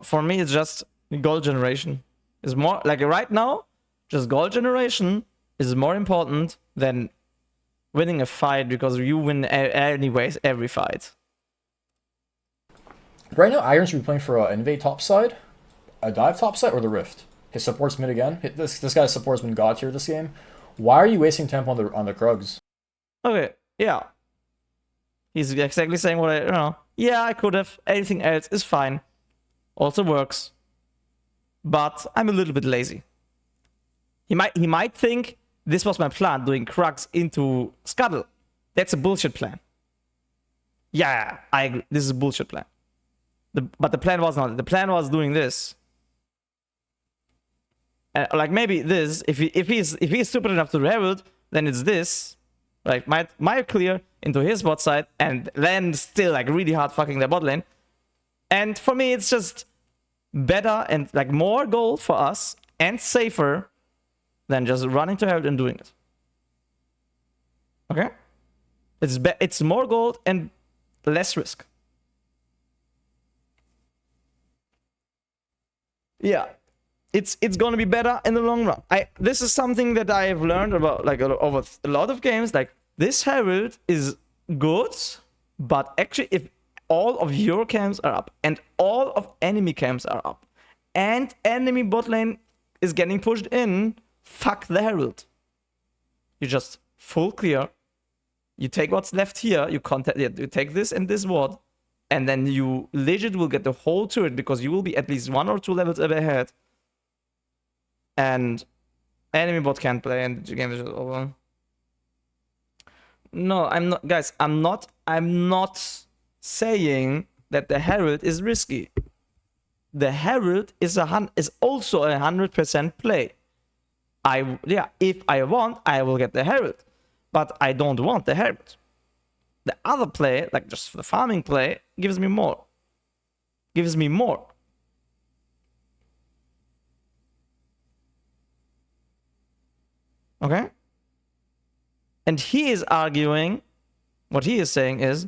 For me, it's just gold generation is more like right now. Just gold generation is more important than winning a fight because you win anyways every fight. Right now, Iron should be playing for an invade top side, a dive top side, or the rift. His support's mid again. This guy's support's been god tier this game. Why are you wasting tempo on the Krugs? Okay, yeah. He's exactly saying what I, you know. Yeah, I could have. Anything else is fine. Also works. But I'm a little bit lazy. He might think this was my plan, doing Krugs into Scuttle. That's a bullshit plan. Yeah, I agree. This is a bullshit plan. But the plan was not. The plan was doing this. Like maybe this. If he's stupid enough to Herald, then it's this. Like my clear into his bot side, and then still like really hard fucking the bot lane. And for me, it's just better and like more gold for us and safer than just running to Herald and doing it. Okay? It's more gold and less risk. Yeah. It's gonna be better in the long run. This is something that I have learned about like over a lot of games. Like this Herald is good, but actually if all of your camps are up and all of enemy camps are up and enemy bot lane is getting pushed in, fuck the Herald. You just full clear. You take what's left here. You take this and this ward, and then you legit will get the whole turret because you will be at least 1 or 2 levels ahead. And enemy bot can't play, and the game is just over. No, I'm not, guys. I'm not saying that the Herald is risky. The Herald is also a 100% play. If I want, I will get the Herald, but I don't want the Herald. The other play, like just the farming play, gives me more. Gives me more. Okay? And he is arguing, what he is saying is,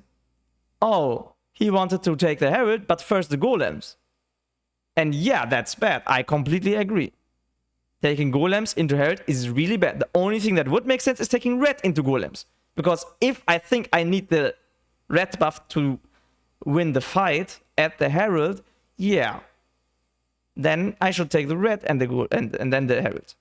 oh, he wanted to take the Herald, but first the golems. And yeah, that's bad. I completely agree. Taking golems into Herald is really bad. The only thing that would make sense is taking red into golems. Because if I think I need the red buff to win the fight at the Herald, yeah, then I should take the red and then the Herald.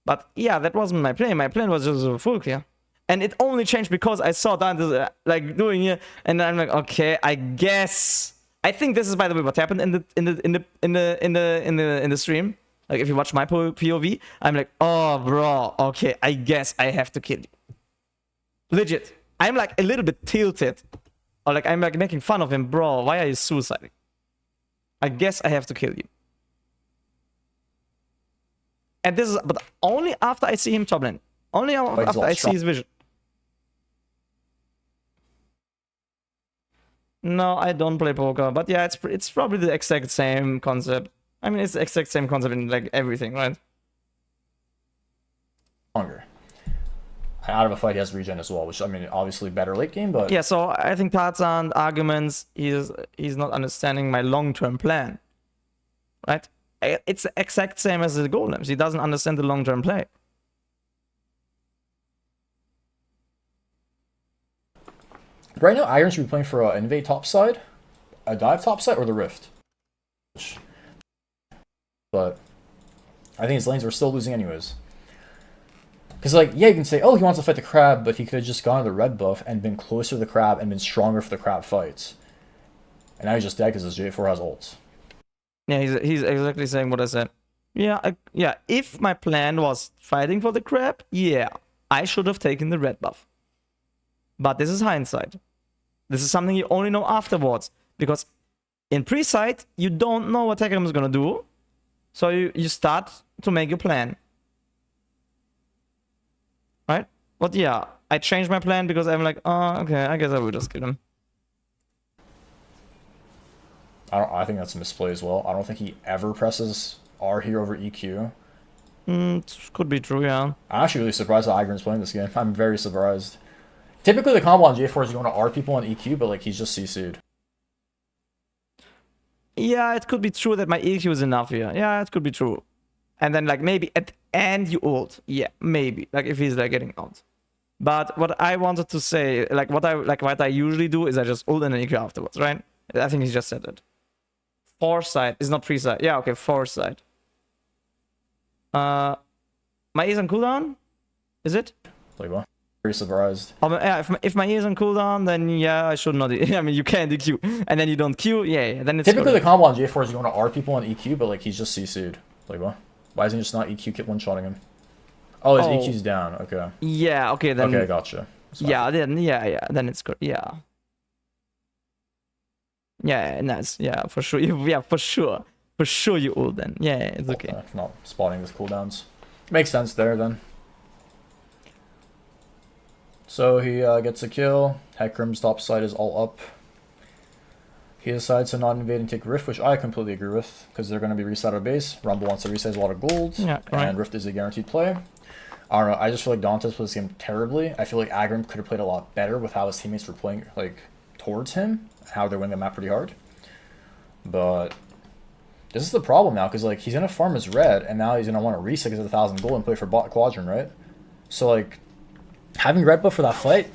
But yeah, that wasn't my plan. My plan was just a full clear. And it only changed because I saw Dante like doing it, and I'm like, okay, I guess. I think this is, by the way, what happened in the stream. Like if you watch my POV, I'm like, oh bro, okay, I guess I have to kill you. Legit. I'm like a little bit tilted. Or like I'm like making fun of him, bro. Why are you suiciding? I guess I have to kill you. And this is, but only after I see him top lane. Only after I see his vision. No, I don't play poker, but yeah, it's probably the exact same concept. I mean, it's the exact same concept in like everything, right? Longer. Out of a fight, he has regen as well, which I mean, obviously better late game, but yeah. So I think Tarzaned arguments he's not understanding my long-term plan, right? It's the exact same as the golems. He doesn't understand the long-term play. Right now, Iron should be playing for an invade top side, a dive top side, or the rift. but I think his lanes were still losing anyways. Because, like, yeah, you can say, oh, he wants to fight the crab, but he could have just gone to the red buff and been closer to the crab and been stronger for the crab fights. And now he's just dead because his J4 has ults. Yeah, he's exactly saying what I said. Yeah, yeah. If my plan was fighting for the crab, yeah, I should have taken the red buff. But this is hindsight. This is something you only know afterwards. Because in pre-sight, you don't know what Hecarim is gonna do. So you start to make your plan. Right? But yeah, I changed my plan because I'm like, oh, okay, I guess I will just kill him. I think that's a misplay as well. I don't think he ever presses R here over EQ. Could be true, yeah. I'm actually really surprised that Agurin's playing this game. I'm very surprised. Typically, the combo on J4 is going to R people on EQ, but like he's just CC'd. Yeah, it could be true that my EQ is enough here. Yeah, it could be true. And then like maybe at the end you ult. Yeah, maybe. Like if he's like getting out. But what I wanted to say, like what I usually do is I just ult and then EQ afterwards, right? I think he just said it. Foresight is not pre-sight. Yeah, okay, foresight. My E is on cooldown? Is it? Like what? Very surprised. Yeah, if my E is on cooldown, then yeah, I should not. I mean, you can't EQ, and then you don't Q. Yeah, then it's typically the combo on J4 is going to R people on EQ, but like he's just CC'd. Like what? Why isn't he just not EQ one-shotting him? Oh, his EQ's down. Okay. Yeah. Okay. Then. Okay, gotcha. Yeah. Then. Yeah. Then it's good. Yeah. Yeah. Nice. Yeah. For sure. Yeah. For sure. For sure. You ult then. Yeah. It's okay. Not spotting his cooldowns. Makes sense there then. So he gets a kill. Hecarim's top side is all up. He decides to not invade and take Rift, which I completely agree with, because they're going to be reset our base. Rumble wants to reset a lot of gold, and Rift is a guaranteed play. I don't know, I just feel like Dantes played this game terribly. I feel like Agurin could have played a lot better with how his teammates were playing like towards him, how they're winning the map pretty hard. But this is the problem now, because like he's going to farm his red, and now he's going to want to reset because of 1,000 gold and play for bot quadrant, right? So like, having red buff for that fight...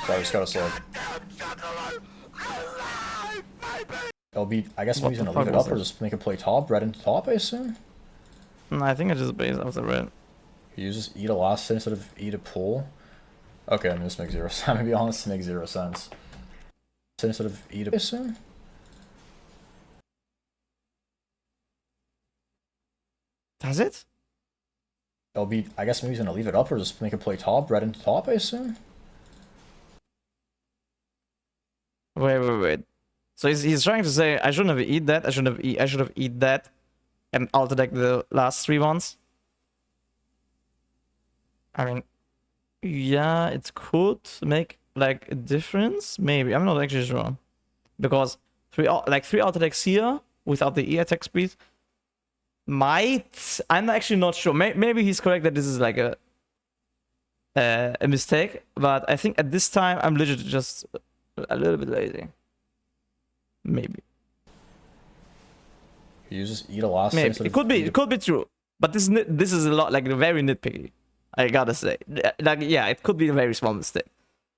Sorry, I just got a sword. It'll be, I guess maybe he's gonna leave it up or just make a play top, red into top, I assume? I think I just base off the red. You just eat a last instead of eat a pull? Okay, I mean, this makes zero sense. I'm gonna be honest, it makes zero sense. Instead of eat a, I assume? Does it? It'll be, I guess maybe he's gonna leave it up or just make a play top, red into top, I assume? Wait. So he's trying to say I shouldn't have eat that. I should have eat that, and alter deck the last 3 ones. I mean, yeah, it could make like a difference. Maybe I'm not actually sure, because 3 alter decks here without the E attack speed might. I'm actually not sure. Maybe he's correct that this is like a mistake, but I think at this time I'm legit just a little bit lazy. Maybe. You just eat a last. Maybe it could be true, but this is a lot like very nitpicky. I gotta say, like yeah, it could be a very small mistake,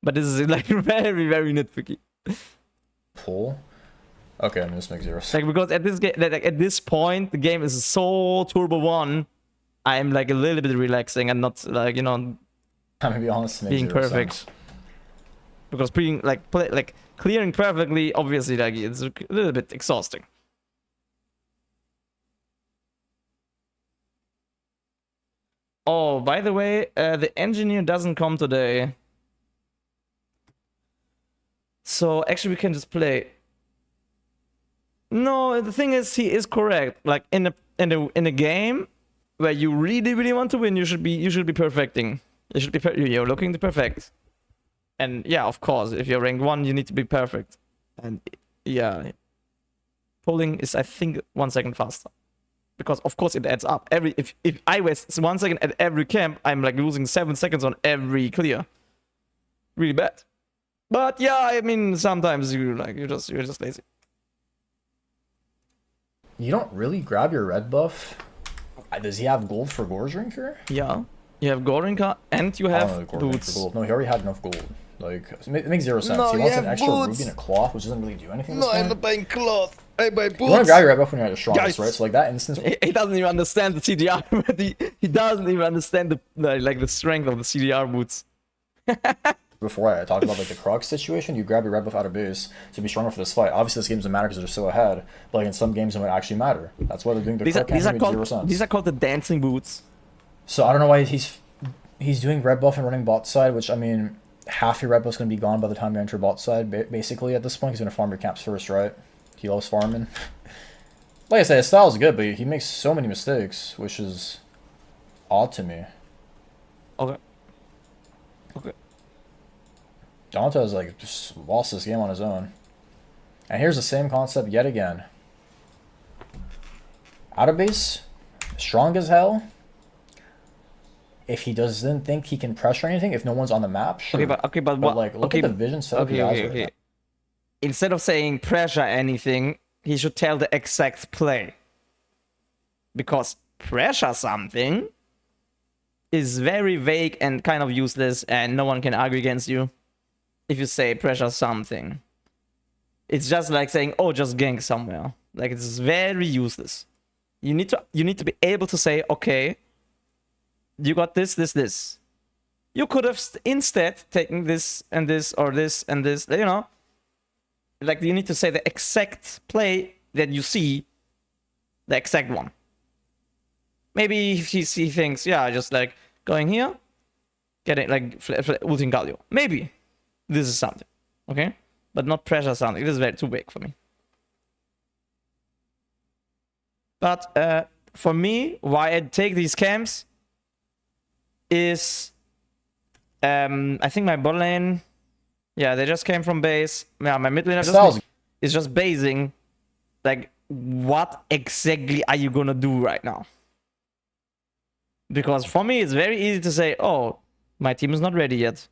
but this is like very nitpicky. Pull. Okay, I mean, this makes zero sense. Like because at this game, like at this point, the game is so turbo one. I'm like a little bit relaxing and not like I'm gonna be honest, being perfect. Sense. Because being clearing perfectly, obviously, like it's a little bit exhausting. Oh, by the way, the engineer doesn't come today, so actually we can just play. No, the thing is, he is correct. Like in a game where you really want to win, you should be perfecting. You should be you're looking to perfect. And yeah, of course, if you're rank 1, you need to be perfect. And yeah, pulling is, I think, 1 second faster. Because of course it adds up. If I waste 1 second at every camp, I'm like losing 7 seconds on every clear. Really bad. But yeah, I mean, sometimes you're just lazy. You don't really grab your red buff. Does he have gold for Gore Drinker? Yeah. You have Gorinka and you I don't have really Gordon for boots. gold. No, he already had enough gold. Like, it makes zero sense. No, he you wants have an extra boots. ruby and a cloth, which doesn't really do anything this No, I'm game. not buying cloth. I buy boots. You want to grab your red buff when you're at the strongest, Guys. right? So like that instance, He doesn't even understand the CDR, but he doesn't even understand the strength of the CDR boots. before I talked about like the Crux situation, you grab your red buff out of base to be stronger for this fight. Obviously, this game doesn't matter because they're so ahead, but like in some games it might actually matter. That's why they're doing the These Crux. are called the dancing boots. So I don't know why he's doing red buff and running bot side, which I mean, half your red buff's gonna be gone by the time you enter bot side. Basically, at this point, he's gonna farm your camps first, right? He loves farming. Like I said, his style is good, but he makes so many mistakes, which is odd to me. Okay. Okay. Dante has like just lost this game on his own. And here's the same concept yet again. Out of base, strong as hell. If he doesn't think he can pressure anything, if no one's on the map, sure. Okay, but what? Like, look at the vision setup he has right now. Instead of saying pressure anything, he should tell the exact play. Because pressure something is very vague and kind of useless, and no one can argue against you if you say pressure something. It's just like saying, oh, just gank somewhere. Like, it's very useless. You need to be able to say, okay, you got this, this, this. You could have instead taken this and this or this and this, you know. Like, you need to say the exact play that you see, the exact one. Maybe if he thinks, yeah, just like going here, getting like ulting Galio. Maybe this is something, okay? But not pressure something. This is very too big for me. But for me, why I take these camps is I think my bot lane, yeah, they just came from base. Yeah, my mid lane is just basing. Like, what exactly are you gonna do right now? Because for me, it's very easy to say, oh, my team is not ready yet.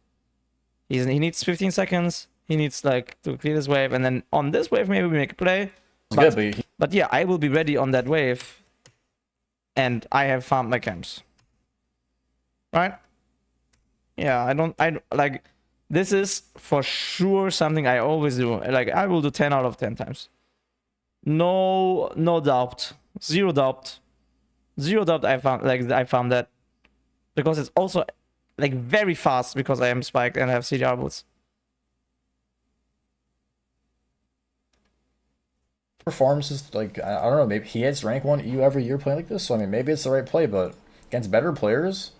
He needs 15 seconds. He needs like to clear this wave, and then on this wave maybe we make a play. But yeah, I will be ready on that wave, and I have farmed my camps. Right? Yeah, I like, this is for sure something I always do. Like, I will do 10 out of 10 times. No doubt. Zero doubt. Zero doubt I found that. Because it's also like very fast because I am spiked and I have CDR boots. Performances, like, I don't know, maybe he hits rank 1 EU every year playing like this, so I mean, maybe it's the right play, but against better players,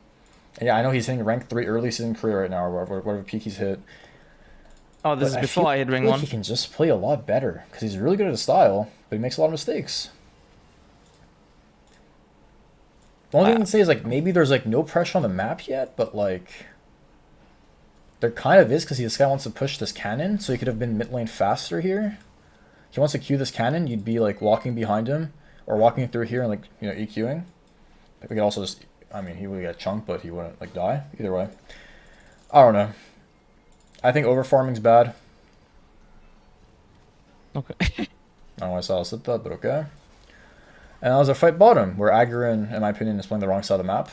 and yeah, I know he's hitting rank 3 early season career right now, or whatever peak he's hit. Oh, this is before I hit rank 1. He can just play a lot better, because he's really good at his style, but he makes a lot of mistakes. The only thing I can say is, like, maybe there's, like, no pressure on the map yet, but, like, there kind of is, because this guy wants to push this cannon, so he could have been mid lane faster here. He wants to queue this cannon, you'd be like walking behind him or walking through here and like, you know, EQing. We could also just, I mean, he would get chunked, but he wouldn't like die. Either way, I don't know. I think over farming's bad. Okay. I don't know why Salah said that, but okay. And that was a fight bottom where Agurin, in my opinion, is playing the wrong side of the map.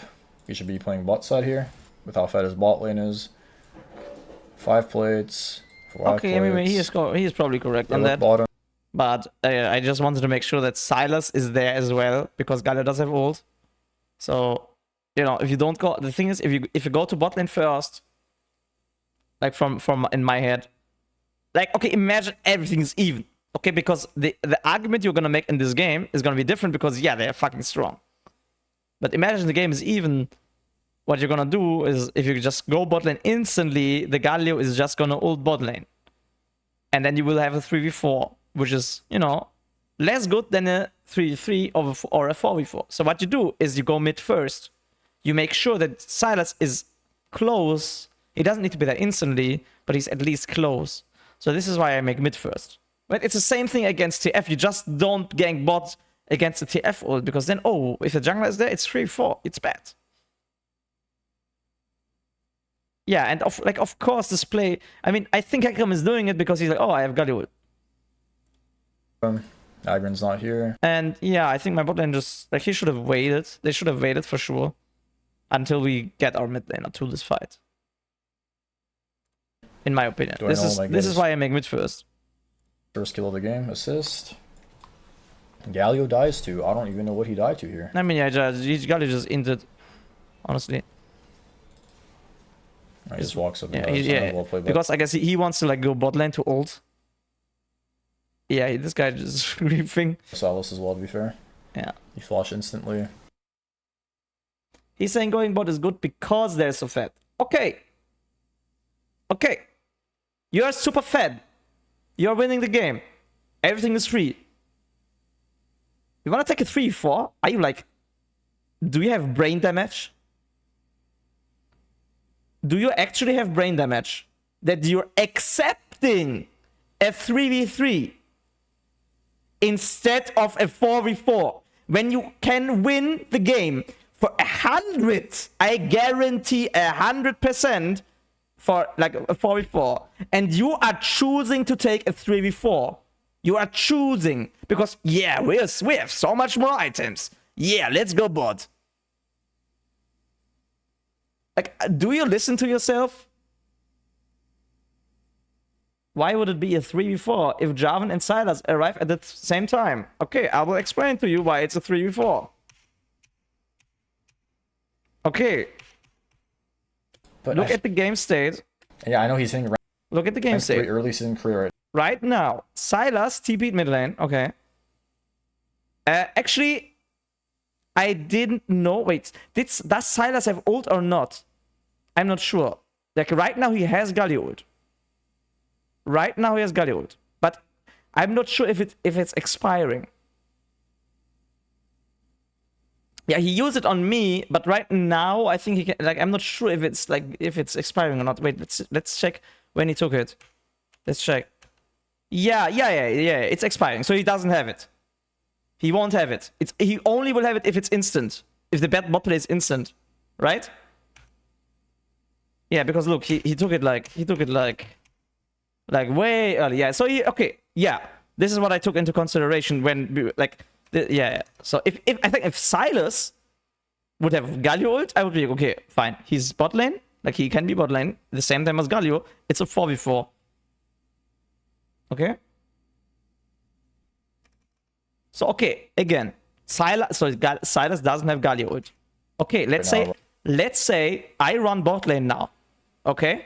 He should be playing bot side here with how fed his bot lane is. 5 plates. 5 okay, plates. I mean, he is probably correct on that. Bottom. But I just wanted to make sure that Silas is there as well, because Galio does have ult. So, you know, if you don't go, the thing is, if you go to bot lane first, like from in my head, like, okay, imagine everything is even, okay, because the argument you're gonna make in this game is gonna be different because yeah, they're fucking strong. But imagine the game is even. What you're gonna do is, if you just go bot lane instantly, the Galio is just gonna ult bot lane, and then you will have a 3v4. Which is, you know, less good than a 3v3 or a 4v4. So what you do is you go mid first. You make sure that Silas is close. He doesn't need to be there instantly, but he's at least close. So this is why I make mid first. But it's the same thing against TF. You just don't gank bot against the TF ult, because then, oh, if the jungler is there, it's 3v4. It's bad. Yeah, and of course this play, I mean, I think Akram is doing it because he's like, oh, I have Galio ult. Agurin's not here. And yeah, I think my bot lane just, like, he should have waited. They should have waited for sure. until we get our mid laner to this fight. In my opinion. Doaenel This is why I make mid first. First kill of the game, assist. Galio dies to. I don't even know what he died to here. I mean, yeah, Galio just inted. Honestly. He just walks up. Yeah, well played, because I guess he wants to like go bot lane to ult. Yeah, this guy just griefing. Silas as well, to be fair. Yeah. He flash instantly. He's saying going bot is good because they're so fed. Okay. Okay. You're super fed. You're winning the game. Everything is free. You wanna take a 3-4? Are you like... Do you have brain damage? Do you actually have brain damage? That you're accepting a 3v3 instead of a 4v4 when you can win the game for 100, I guarantee 100% for like a 4v4, and you are choosing to take a 3v4. You are choosing because yeah, we have so much more items. Yeah, let's go bot. Like, do you listen to yourself? Why would it be a 3v4 if Jarvan and Sylas arrive at the same time? Okay, I will explain to you why it's a 3v4. Okay. But look at the game state. Yeah, I know he's hitting. Look at the game state. Early season career. Right now, Sylas TP'd mid lane. Okay. Actually, I didn't know. Wait, does Sylas have ult or not? I'm not sure. Like right now, he has Galio ult. Right now, he has Galio ult, but I'm not sure if it's expiring. Yeah, he used it on me, but right now I think he can. Like, I'm not sure if it's expiring or not. Wait, let's check when he took it. Let's check. Yeah. It's expiring, so he doesn't have it. He won't have it. He only will have it if it's instant. If the bot play is instant, right? Yeah, because look, he took it like way early. Yeah, so okay. Yeah, this is what I took into consideration when like. Yeah. So if I think if Sylas would have Galio ult, I would be like, okay, fine. He's bot lane, like he can be bot lane the same time as Galio. It's a 4v4. Okay. So okay, again, Sylas doesn't have Galio ult. Okay, let's say I run bot lane now. Okay,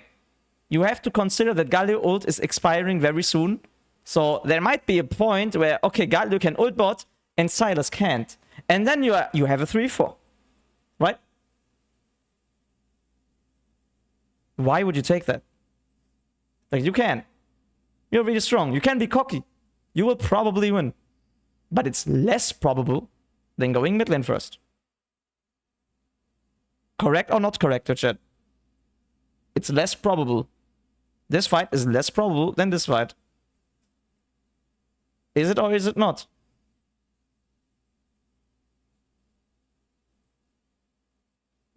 you have to consider that Galio ult is expiring very soon. So there might be a point where okay, Galio can ult bot and Sylas can't. And then you have a 3-4. Right? Why would you take that? Like, you can. You're really strong. You can be cocky. You will probably win. But it's less probable than going mid lane first. Correct or not correct, chat? It's less probable. This fight is less probable than this fight. Is it or is it not?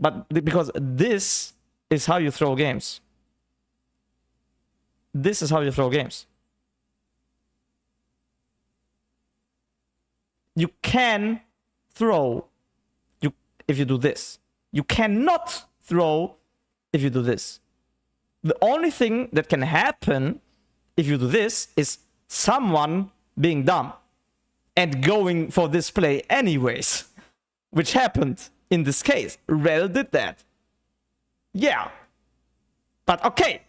But because this is how you throw games. This is how you throw games. You can throw if you do this. You cannot throw if you do this. The only thing that can happen if you do this is someone being dumb and going for this play anyways, which happened. In this case, Rel did that. Yeah. But okay,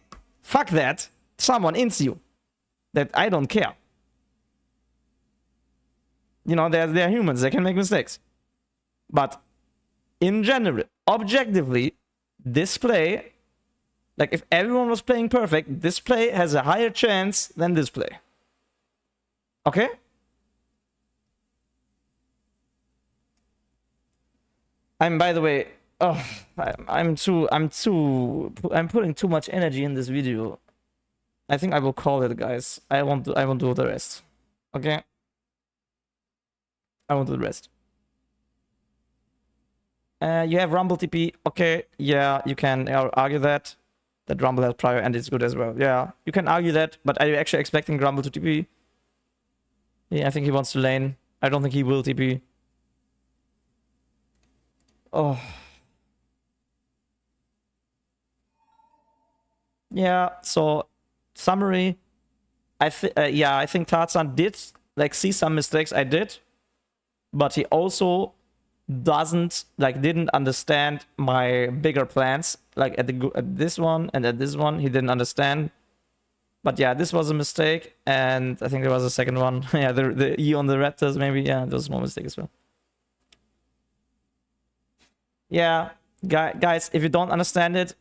fuck that. Someone ins you. That I don't care. You know, they're humans. They can make mistakes. But in general, objectively, this play, like if everyone was playing perfect, this play has a higher chance than this play. Okay? By the way, I'm putting too much energy in this video. I think I will call it, guys. I won't do the rest. Okay? I won't do the rest. You have Rumble TP. Okay, yeah, you can argue that Rumble has prior and it's good as well. Yeah, you can argue that, but are you actually expecting Rumble to TP? Yeah, I think he wants to lane. I don't think he will TP. Oh. Yeah, so summary, I think Tarzan did like see some mistakes I did, but he also didn't understand my bigger plans. Like at this one and at this one, he didn't understand. But yeah, this was a mistake, and I think there was a second one. Yeah, the E on the Raptors, maybe. Yeah, that was a small mistake as well. Yeah, guys, if you don't understand it,